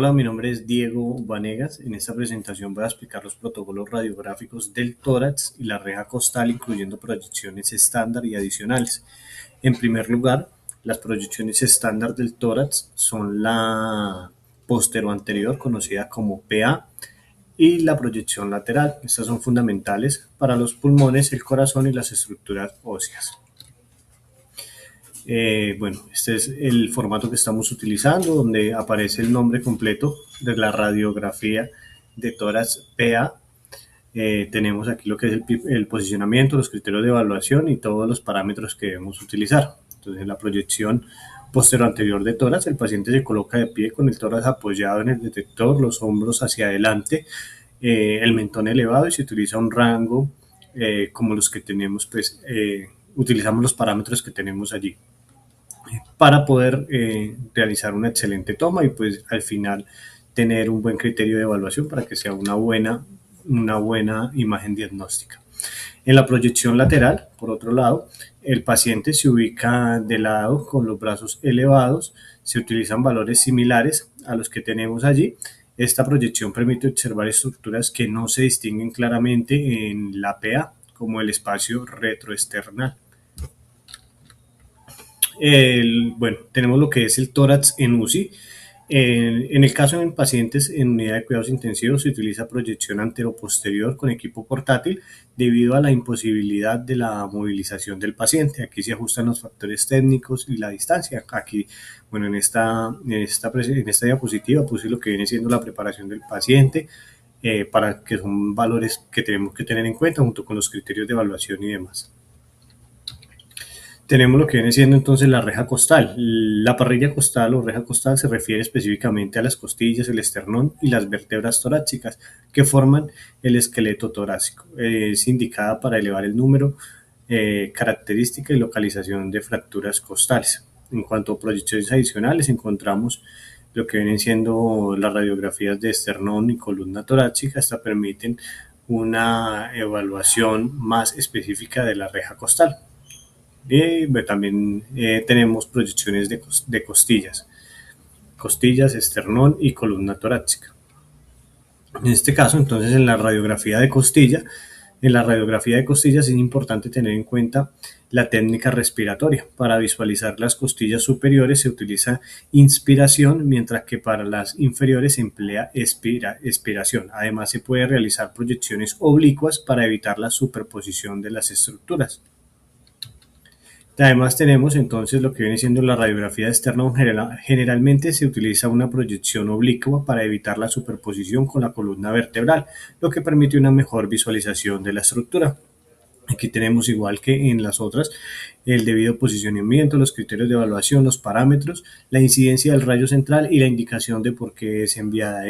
Hola, mi nombre es Diego Vanegas. En esta presentación voy a explicar los protocolos radiográficos del tórax y la reja costal, incluyendo proyecciones estándar y adicionales. En primer lugar, las proyecciones estándar del tórax son la postero-anterior, conocida como PA, y la proyección lateral. Estas son fundamentales para los pulmones, el corazón y las estructuras óseas. Bueno, este es el formato que estamos utilizando, donde aparece el nombre completo de la radiografía de tórax PA. Tenemos aquí lo que es el posicionamiento, los criterios de evaluación y todos los parámetros que debemos utilizar. Entonces, en la proyección posterior-anterior de tórax, el paciente se coloca de pie con el tórax apoyado en el detector, los hombros hacia adelante, el mentón elevado, y se utiliza un rango como los que tenemos, pues utilizamos los parámetros que tenemos allí para poder realizar una excelente toma y pues al final tener un buen criterio de evaluación para que sea una buena imagen diagnóstica. En la proyección lateral, por otro lado, el paciente se ubica de lado con los brazos elevados, se utilizan valores similares a los que tenemos allí. Esta proyección permite observar estructuras que no se distinguen claramente en la PA, como el espacio retroesternal. Bueno, tenemos lo que es el tórax en UCI. En el caso de pacientes en unidad de cuidados intensivos se utiliza proyección anteroposterior con equipo portátil debido a la imposibilidad de la movilización del paciente. Aquí se ajustan los factores técnicos y la distancia. Aquí, bueno, en esta diapositiva puse lo que viene siendo la preparación del paciente, para que son valores que tenemos que tener en cuenta junto con los criterios de evaluación y demás. Tenemos lo que viene siendo entonces la reja costal. La parrilla costal o reja costal se refiere específicamente a las costillas, el esternón y las vértebras torácicas que forman el esqueleto torácico. Es indicada para elevar el número, característica y localización de fracturas costales. En cuanto a proyecciones adicionales, encontramos lo que vienen siendo las radiografías de esternón y columna torácica. Estas permiten una evaluación más específica de la reja costal. También tenemos proyecciones de costillas, esternón y columna torácica. En este caso, entonces, en la radiografía de costillas es importante tener en cuenta la técnica respiratoria. Para visualizar las costillas superiores se utiliza inspiración, mientras que para las inferiores se emplea expiración. Además, se puede realizar proyecciones oblicuas para evitar la superposición de las estructuras. Además tenemos entonces lo que viene siendo la radiografía de esternón. Generalmente se utiliza una proyección oblicua para evitar la superposición con la columna vertebral, lo que permite una mejor visualización de la estructura. Aquí tenemos, igual que en las otras, el debido posicionamiento, los criterios de evaluación, los parámetros, la incidencia del rayo central y la indicación de por qué es enviada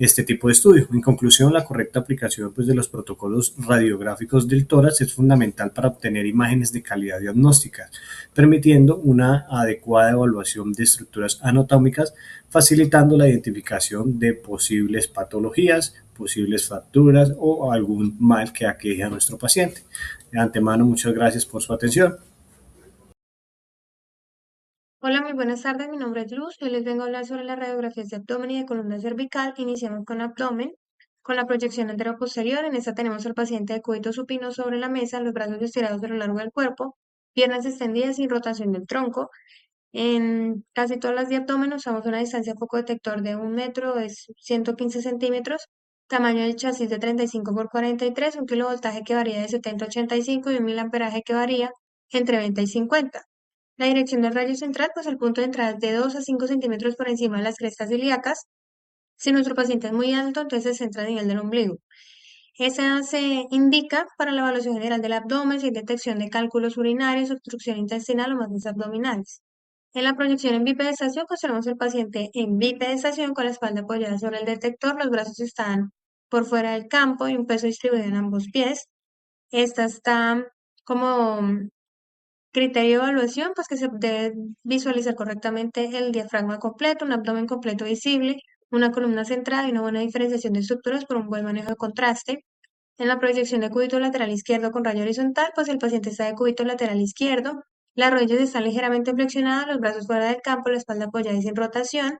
este tipo de estudio. En conclusión, la correcta aplicación de los protocolos radiográficos del tórax es fundamental para obtener imágenes de calidad diagnóstica, permitiendo una adecuada evaluación de estructuras anatómicas, facilitando la identificación de posibles patologías, posibles fracturas o algún mal que aqueje a nuestro paciente. De antemano, muchas gracias por su atención. Hola, muy buenas tardes. Mi nombre es Luz. Hoy les vengo a hablar sobre las radiografías de abdomen y de columna cervical. Iniciamos con abdomen, con la proyección anteroposterior. En esta tenemos al paciente de cúbito supino sobre la mesa, los brazos estirados a lo largo del cuerpo, piernas extendidas sin rotación del tronco. En casi todas las de abdomen usamos una distancia foco detector de 1 metro, es 115 centímetros, tamaño del chasis de 35 por 43, un kilovoltaje que varía de 70 a 85 y un miliamperaje que varía entre 20 y 50. La dirección del rayo central, pues el punto de entrada es de 2 a 5 centímetros por encima de las crestas ilíacas. Si nuestro paciente es muy alto, entonces se centra a nivel del ombligo. Esa se indica para la evaluación general del abdomen, sin detección de cálculos urinarios, obstrucción intestinal o masas abdominales. En la proyección en bipedestación, pues tenemos el paciente en bipedestación con la espalda apoyada sobre el detector, los brazos están por fuera del campo y un peso distribuido en ambos pies. Esta está como criterio de evaluación, pues que se debe visualizar correctamente el diafragma completo, un abdomen completo visible, una columna centrada y una buena diferenciación de estructuras por un buen manejo de contraste. En la proyección de cúbito lateral izquierdo con rayo horizontal, pues el paciente está de cúbito lateral izquierdo, las rodillas están ligeramente flexionadas, los brazos fuera del campo, la espalda apoyada y sin rotación.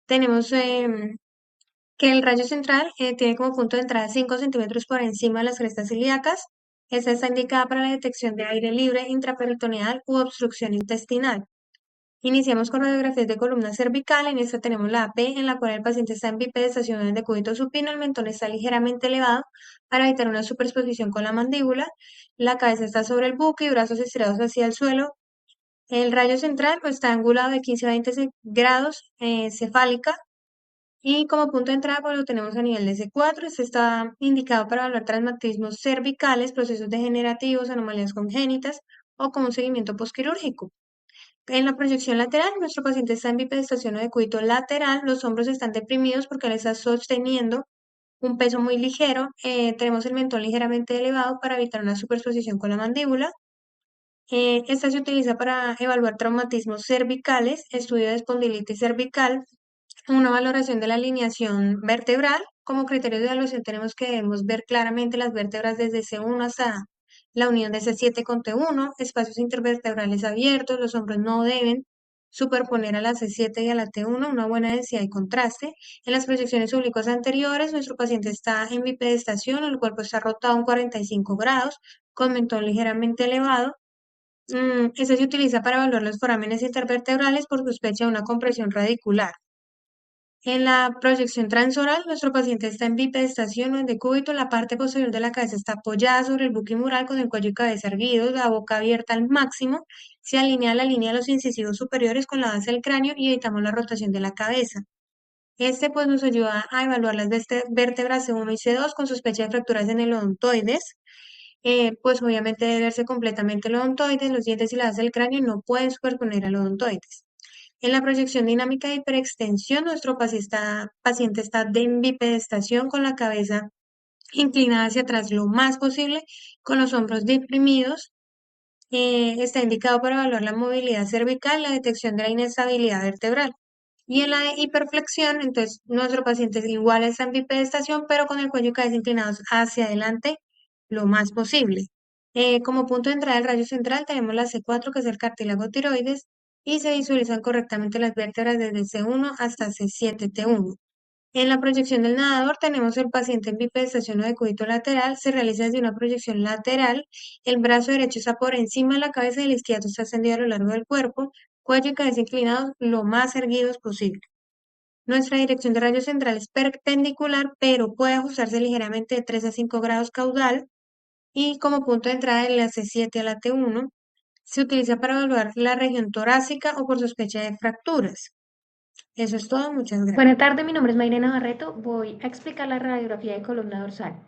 Tenemos que el rayo central tiene como punto de entrada 5 centímetros por encima de las crestas ilíacas. Esta está indicada para la detección de aire libre intraperitoneal u obstrucción intestinal. Iniciamos con radiografías de columna cervical. En esta tenemos la AP, en la cual el paciente está en bipedestación en el decúbito supino, el mentón está ligeramente elevado para evitar una superposición con la mandíbula. La cabeza está sobre el buque y brazos estirados hacia el suelo. El rayo central está angulado de 15 a 20 grados cefálica y como punto de entrada pues lo tenemos a nivel de C4. Este está indicado para evaluar traumatismos cervicales, procesos degenerativos, anomalías congénitas o con un seguimiento posquirúrgico. En la proyección lateral, nuestro paciente está en bipedestación o decúbito lateral, los hombros están deprimidos porque él está sosteniendo un peso muy ligero, tenemos el mentón ligeramente elevado para evitar una superposición con la mandíbula. Esta se utiliza para evaluar traumatismos cervicales, estudio de espondilitis cervical, una valoración de la alineación vertebral. Como criterio de evaluación tenemos que debemos ver claramente las vértebras desde C1 hasta la unión de C7 con T1, espacios intervertebrales abiertos, los hombros no deben superponer a la C7 y a la T1, una buena densidad y contraste. En las proyecciones oblicuas anteriores, nuestro paciente está en bipedestación, el cuerpo está rotado en 45 grados, con mentón ligeramente elevado. Este se utiliza para evaluar los forámenes intervertebrales por sospecha de una compresión radicular. En la proyección transoral, nuestro paciente está en bipedestación o en decúbito. La parte posterior de la cabeza está apoyada sobre el buque mural con el cuello y cabeza erguidos, la boca abierta al máximo. Se alinea la línea de los incisivos superiores con la base del cráneo y evitamos la rotación de la cabeza. Este pues nos ayuda a evaluar las vértebras C1 y C2 con sospecha de fracturas en el odontoides. Pues obviamente debe verse completamente el odontoides, los dientes y la base del cráneo no pueden superponer al odontoides. En la proyección dinámica de hiperextensión, nuestro paciente está en bipedestación con la cabeza inclinada hacia atrás lo más posible, con los hombros deprimidos. Está indicado para evaluar la movilidad cervical, la detección de la inestabilidad vertebral. Y en la de hiperflexión, entonces nuestro paciente igual está en bipedestación, pero con el cuello y cabeza inclinados hacia adelante lo más posible. Como punto de entrada del rayo central tenemos la C4, que es el cartílago tiroides, y se visualizan correctamente las vértebras desde C1 hasta C7T1. En la proyección del nadador tenemos el paciente en bipedestación o decúbito lateral, se realiza desde una proyección lateral, el brazo derecho está por encima de la cabeza y el izquierdo está extendido a lo largo del cuerpo, cuello y cabeza inclinados lo más erguidos posible. Nuestra dirección de rayo central es perpendicular, pero puede ajustarse ligeramente de 3 a 5 grados caudal y como punto de entrada de la C7 a la T1 se utiliza para evaluar la región torácica o por sospecha de fracturas. Eso es todo, muchas gracias. Buenas tardes, mi nombre es Mayrena Barreto. Voy a explicar la radiografía de columna dorsal.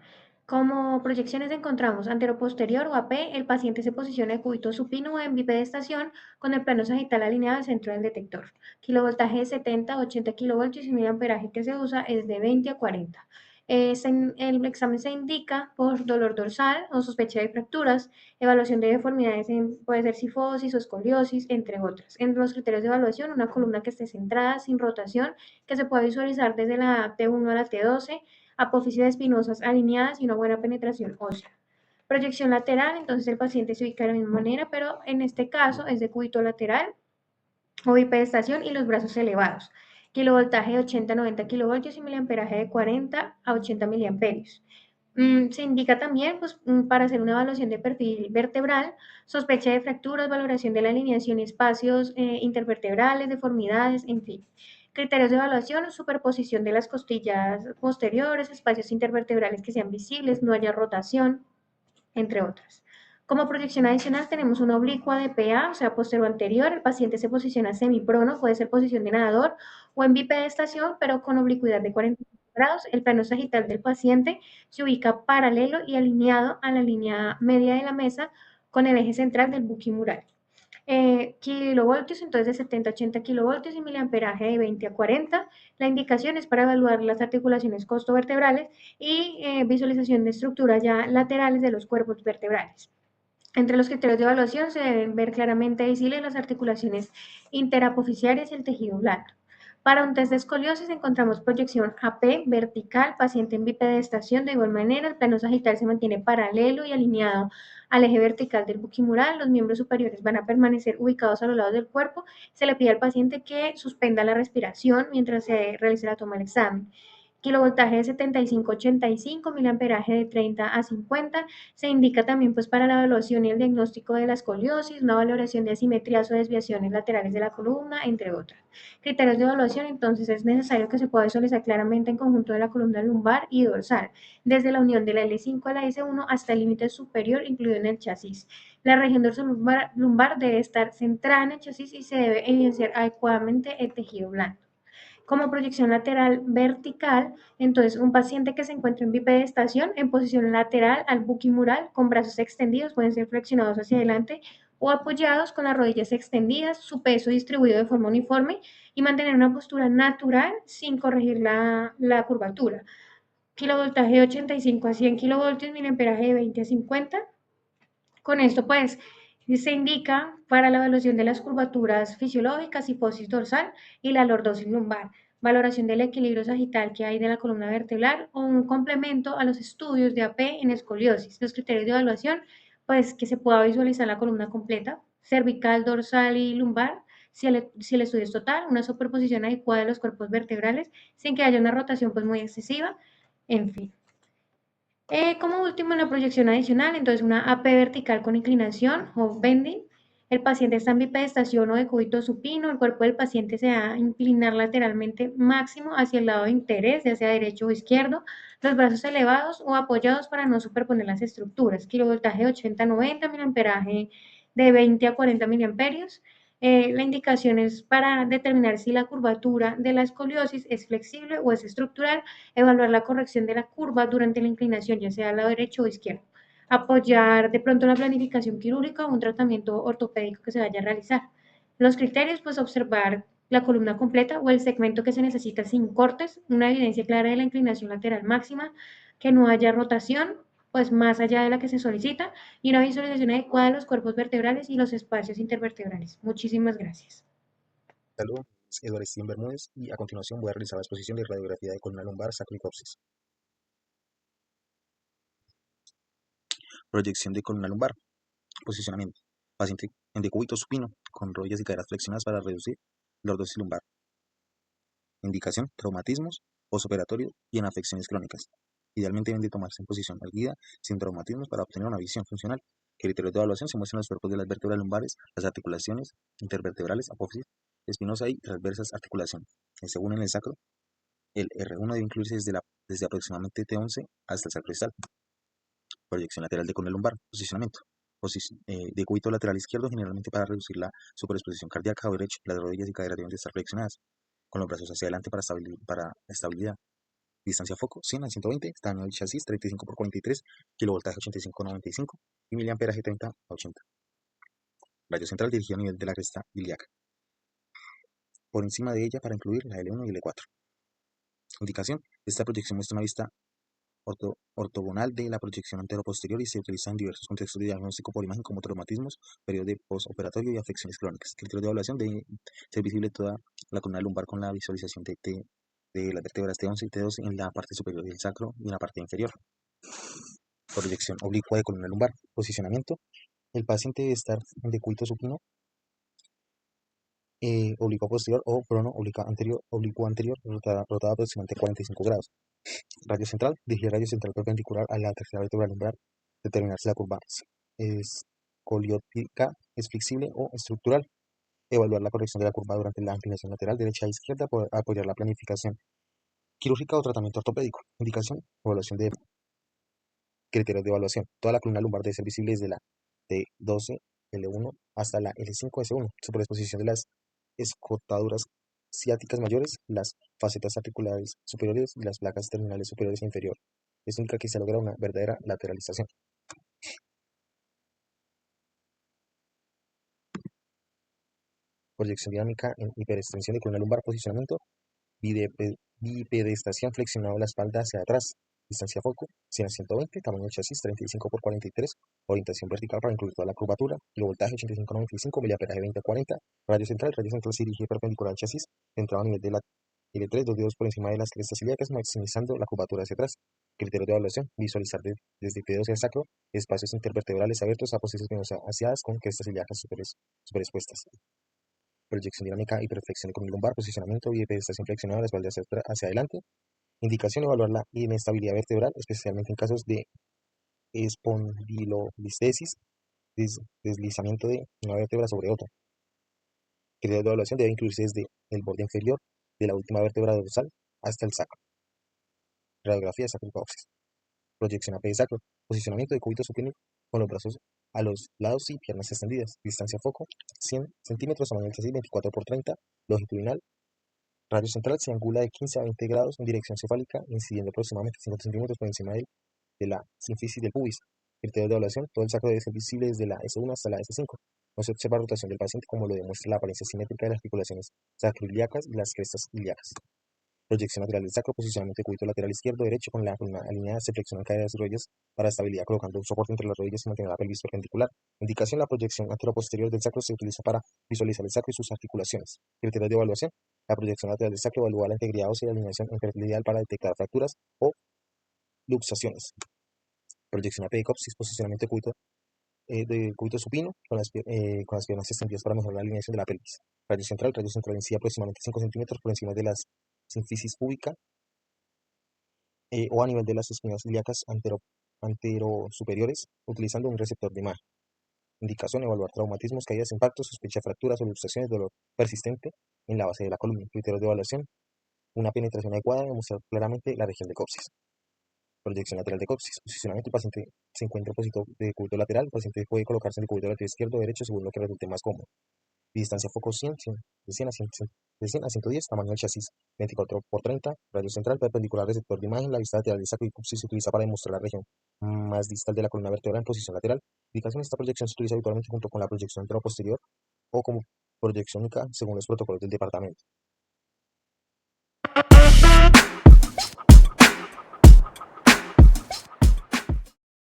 Como proyecciones encontramos anteroposterior o AP, el paciente se posiciona de cúbito supino o en bipedestación con el plano sagital alineado al centro del detector. Kilovoltaje de 70 a 80 kilovoltios y el amperaje que se usa es de 20 a 40. El examen se indica por dolor dorsal o sospecha de fracturas, evaluación de deformidades, puede ser cifosis o escoliosis, entre otras. Entre los criterios de evaluación, una columna que esté centrada, sin rotación, que se pueda visualizar desde la T1 a la T12, apófisis espinosas alineadas y una buena penetración ósea. Proyección lateral, entonces el paciente se ubica de la misma manera, pero en este caso es de cúbito lateral o bipedestación y los brazos elevados. Kilovoltaje de 80 a 90 kilovoltios y miliamperaje de 40 a 80 miliamperios. Se indica también pues, para hacer una evaluación de perfil vertebral, sospecha de fracturas, valoración de la alineación y espacios intervertebrales, deformidades, en fin. Criterios de evaluación, superposición de las costillas posteriores, espacios intervertebrales que sean visibles, no haya rotación, entre otras. Como proyección adicional tenemos una oblicua de PA, o sea, posterior anterior. El paciente se posiciona semiprono, puede ser posición de nadador o en bipedestación, pero con oblicuidad de 45 grados. El plano sagital del paciente se ubica paralelo y alineado a la línea media de la mesa con el eje central del buquimural. Kilovoltios, entonces de 70 a 80 kilovoltios y miliamperaje de 20 a 40. La indicación es para evaluar las articulaciones costovertebrales y visualización de estructuras ya laterales de los cuerpos vertebrales. Entre los criterios de evaluación se deben ver claramente visibles las articulaciones interapofisiarias y el tejido blando. Para un test de escoliosis encontramos proyección AP vertical, paciente en bipedestación, de igual manera el plano sagital se mantiene paralelo y alineado al eje vertical del buquimural. Los miembros superiores van a permanecer ubicados a los lados del cuerpo. Se le pide al paciente que suspenda la respiración mientras se realice la toma del examen. Kilovoltaje de 75-85, miliamperaje de 30 a 50. Se indica también pues para la evaluación y el diagnóstico de la escoliosis, una valoración de asimetrías o desviaciones laterales de la columna, entre otras. Criterios de evaluación, entonces es necesario que se pueda visualizar claramente en conjunto de la columna lumbar y dorsal, desde la unión de la L5 a la S1 hasta el límite superior incluido en el chasis. La región lumbar debe estar centrada en el chasis y se debe evidenciar adecuadamente el tejido blando. Como proyección lateral vertical, entonces un paciente que se encuentra en bipedestación en posición lateral al buquimural con brazos extendidos, pueden ser flexionados hacia adelante o apoyados con las rodillas extendidas, su peso distribuido de forma uniforme y mantener una postura natural sin corregir la curvatura. Kilovoltaje de 85 a 100 kilovoltios, miliamperaje de 20 a 50. Con esto, pues, se indica para la evaluación de las curvaturas fisiológicas, hiposis dorsal y la lordosis lumbar, valoración del equilibrio sagital que hay de la columna vertebral o un complemento a los estudios de AP en escoliosis. Los criterios de evaluación, pues, que se pueda visualizar la columna completa, cervical, dorsal y lumbar, si el estudio es total, una superposición adecuada de los cuerpos vertebrales sin que haya una rotación pues muy excesiva, en fin. Como último, en la proyección adicional, entonces una AP vertical con inclinación o bending. El paciente está en bipedestación o decúbito supino. El cuerpo del paciente se va a inclinar lateralmente máximo hacia el lado de interés, ya sea derecho o izquierdo. Los brazos elevados o apoyados para no superponer las estructuras. Kilovoltaje de 80 a 90, miliamperaje de 20 a 40 miliamperios. La indicación es para determinar si la curvatura de la escoliosis es flexible o es estructural, evaluar la corrección de la curva durante la inclinación, ya sea al lado derecho o izquierdo, apoyar de pronto la planificación quirúrgica o un tratamiento ortopédico que se vaya a realizar. Los criterios, pues observar la columna completa o el segmento que se necesita sin cortes, una evidencia clara de la inclinación lateral máxima, que no haya rotación, pues más allá de la que se solicita, y una visualización adecuada de los cuerpos vertebrales y los espacios intervertebrales. Muchísimas gracias. Saludos, Eduardo Steven Bermúdez, y a continuación voy a realizar la exposición de radiografía de columna lumbar sacroilicosis. Proyección de columna lumbar. Posicionamiento. Paciente en decúbito supino, con rodillas y caderas flexionadas para reducir lordosis lumbar. Indicación: traumatismos, postoperatorio y en afecciones crónicas. Idealmente deben de tomarse en posición erguida, sin traumatismos, para obtener una visión funcional. Criterios de evaluación: se muestran los cuerpos de las vértebras lumbares, las articulaciones intervertebrales, apófisis, espinosa y transversas articulación. Según en el sacro, el R1 debe incluirse desde aproximadamente T11 hasta el sacrodistal. Proyección lateral de columna lumbar. Posicionamiento. Decúbito lateral izquierdo, generalmente para reducir la superexposición cardíaca, o derecho. Las rodillas y caderas deben de estar flexionadas, con los brazos hacia adelante para estabilidad. Distancia foco 100 a 120, tamaño del chasis 35 por 43, kilovoltaje 85-95 y miliamperaje 30 a 80. Radio central dirigido a nivel de la cresta ilíaca. Por encima de ella para incluir la L1 y L4. Indicación: esta proyección muestra una vista ortogonal de la proyección antero-posterior y se utiliza en diversos contextos de diagnóstico por imagen como traumatismos, periodo de postoperatorio y afecciones crónicas. Criterios de evaluación: debe ser visible toda la columna lumbar con la visualización de las vértebras T11 y T12 en la parte superior del sacro y en la parte inferior. Proyección oblicua de columna lumbar. Posicionamiento: el paciente debe estar en decúbito supino, oblicuo posterior o prono oblicuo anterior, rotada aproximadamente 45 grados. Radio central: dirigir radio central perpendicular a la tercera vértebra lumbar, determinar si la curva escoliótica es flexible o estructural, evaluar la corrección de la curva durante la inclinación lateral derecha e izquierda, apoyar la planificación quirúrgica o tratamiento ortopédico. Indicación: evaluación de criterios de evaluación. Toda la columna lumbar debe ser visible desde la T12 L1 hasta la L5 S1. Superexposición de las escotaduras ciáticas mayores, las facetas articulares superiores y las placas terminales superiores e inferiores. Esto indica que se logra una verdadera lateralización. Proyección dinámica en hiperextensión de columna lumbar. Posicionamiento: bipedestación, flexionado la espalda hacia atrás. Distancia foco 100 a 120, tamaño del chasis 35 por 43, orientación vertical para incluir toda la curvatura, kilovoltaje 85-95, miliamperaje 20 a 40, radio central se dirige perpendicular al chasis, centrado a nivel de la L3, dos dedos por encima de las crestas ilíacas, maximizando la curvatura hacia atrás. Criterios de evaluación: visualizar desde pedo hacia sacro, espacios intervertebrales abiertos a posiciones menos aseadas con crestas ilíacas superexpuestas. Proyección dinámica y perflexión lumbar, posicionamiento y pedestación flexionada de la espalda hacia adelante. Indicación: evaluar la inestabilidad vertebral, especialmente en casos de espondilolistesis, deslizamiento de una vértebra sobre otra. Criterios de evaluación: debe incluirse desde el borde inferior de la última vértebra dorsal hasta el sacro. Radiografía de sacro y coxis. Proyección AP de sacro. Posicionamiento de cúbito supino con los brazos a los lados y piernas extendidas. Distancia foco 100 centímetros, tamaño del chasis 24 por 30, longitudinal. Radio central se angula de 15 a 20 grados en dirección cefálica, incidiendo aproximadamente 5 centímetros por encima de la sínfisis del pubis. Criterios de evaluación: todo el sacro debe ser visible desde la S1 hasta la S5. No se observa rotación del paciente, como lo demuestra la apariencia simétrica de las articulaciones sacroiliacas y las crestas ilíacas. Proyección lateral del sacro, posicionamiento de cúbito lateral izquierdo, derecho con la columna alineada, se flexionan caderas y rodillas para estabilidad, colocando un soporte entre las rodillas y mantener la pelvis perpendicular. Indicación: la proyección anteroposterior del sacro se utiliza para visualizar el sacro y sus articulaciones. Criterios de evaluación: la proyección lateral del sacro evalúa la integridad ósea y la alineación en perfil ideal para detectar fracturas o luxaciones. Proyección AP de coxis, posicionamiento de cúbito supino con las piernas extendidas para mejorar la alineación de la pelvis. Radio central en sí aproximadamente 5 centímetros por encima de la sínfisis púbica o a nivel de las espinas ilíacas anterosuperiores, utilizando un receptor de imagen. Indicación: evaluar traumatismos, caídas, impactos, sospecha de fracturas o luxaciones, dolor persistente en la base de la columna. Criterios de evaluación: una penetración adecuada de mostrar claramente la región de coxis. Proyección lateral de coxis. Posicionamiento: el paciente se encuentra en posición de cúbito lateral. El paciente puede colocarse en el cúbito lateral izquierdo o derecho según lo que resulte más cómodo. Distancia foco 100 de 100 a 110, tamaño del chasis 24 por 30, radio central perpendicular receptor de imagen. La vista lateral del sacro y coxis se utiliza para demostrar la región más distal de la columna vertebral en posición lateral. Indicación: esta proyección se utiliza habitualmente junto con la proyección anteroposterior o como proyección única según los protocolos del departamento.